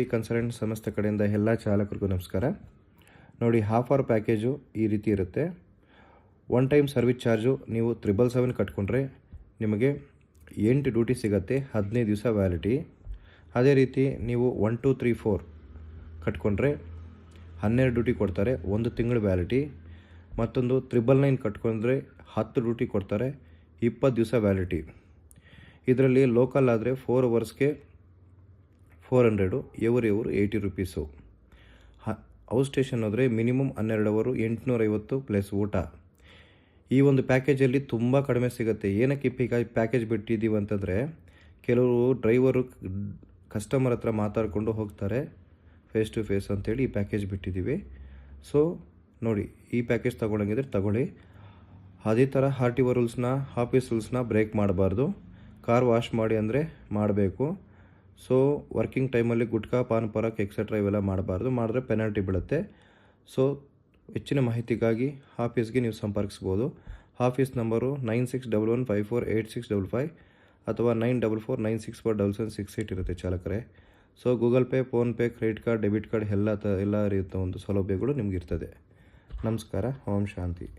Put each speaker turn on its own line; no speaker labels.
ಈ ಕನ್ಸಲ್ಟೆಂಟ್ ಸಂಸ್ಥೆ ಕಡೆಯಿಂದ ಎಲ್ಲ ಚಾಲಕರಿಗೂ ನಮಸ್ಕಾರ. ನೋಡಿ, ಹಾಫ್ ಅವರ್ ಪ್ಯಾಕೇಜು ಈ ರೀತಿ ಇರುತ್ತೆ. ಒನ್ ಟೈಮ್ ಸರ್ವಿಸ್ ಚಾರ್ಜು ನೀವು 777 ಕಟ್ಕೊಂಡ್ರೆ ನಿಮಗೆ 8 ಡ್ಯೂಟಿ ಸಿಗುತ್ತೆ, 15 ದಿವಸ ವ್ಯಾಲಿಟಿ. ಅದೇ ರೀತಿ ನೀವು 1 2 3 4 ಕಟ್ಕೊಂಡ್ರೆ 12 ಡ್ಯೂಟಿ ಕೊಡ್ತಾರೆ, 1 ತಿಂಗಳು ವ್ಯಾಲಿಟಿ. ಮತ್ತೊಂದು 999 ಕಟ್ಕೊಂಡ್ರೆ 10 ಡ್ಯೂಟಿ ಕೊಡ್ತಾರೆ, 20 ದಿವಸ ವ್ಯಾಲಿಟಿ. ಇದರಲ್ಲಿ ಲೋಕಲ್ ಆದರೆ 4 ಅವರ್ಸ್ಗೆ 400, ಎವರು 80 ರುಪೀಸು. ಔಟ್ ಸ್ಟೇಷನ್ ಹೋದರೆ ಮಿನಿಮಮ್ 12 ಅವರು 850 ಪ್ಲಸ್ ಊಟ. ಈ ಒಂದು ಪ್ಯಾಕೇಜಲ್ಲಿ ತುಂಬ ಕಡಿಮೆ ಸಿಗುತ್ತೆ. ಏನಕ್ಕೆ ಪ್ಯಾಕೇಜ್ ಬಿಟ್ಟಿದ್ದೀವಿ ಅಂತಂದರೆ, ಕೆಲವರು ಡ್ರೈವರು ಕಸ್ಟಮರ್ ಹತ್ರ ಮಾತಾಡಿಕೊಂಡು ಹೋಗ್ತಾರೆ ಫೇಸ್ ಟು ಫೇಸ್ ಅಂತೇಳಿ ಈ ಪ್ಯಾಕೇಜ್ ಬಿಟ್ಟಿದ್ದೀವಿ. ಸೊ ನೋಡಿ, ಈ ಪ್ಯಾಕೇಜ್ ತೊಗೊಳಂಗಿದ್ರೆ ತಗೊಳ್ಳಿ. ಅದೇ ಥರ RTO ರೂಲ್ಸ್ನ, ಆಫೀಸ್ ರೂಲ್ಸ್ನ ಬ್ರೇಕ್ ಮಾಡಬಾರ್ದು. ಕಾರ್ ವಾಶ್ ಮಾಡಿ ಅಂದರೆ ಮಾಡಬೇಕು. ಸೊ ವರ್ಕಿಂಗ್ ಟೈಮಲ್ಲಿ ಗುಟ್ಕಾ, ಪಾನ್ ಪರಾಕ್ ಎಕ್ಸೆಟ್ರಾ ಇವೆಲ್ಲ ಮಾಡಬಾರ್ದು. ಮಾಡಿದ್ರೆ ಪೆನಾಲ್ಟಿ ಬೀಳುತ್ತೆ. ಸೊ ಹೆಚ್ಚಿನ ಮಾಹಿತಿಗಾಗಿ ಆಫೀಸ್ಗೆ ನೀವು ಸಂಪರ್ಕಿಸ್ಬೋದು. ಆಫೀಸ್ ನಂಬರು 9611548655 ಅಥವಾ 9449647768 ಇರುತ್ತೆ ಚಾಲಕರೇ. So Google Pay, PhonePe, credit card, debit card ಎಲ್ಲ ರೀತಿಯ ಒಂದು ಸೌಲಭ್ಯಗಳು ನಿಮಗಿರ್ತದೆ. ನಮಸ್ಕಾರ. ಓಂ ಶಾಂತಿ.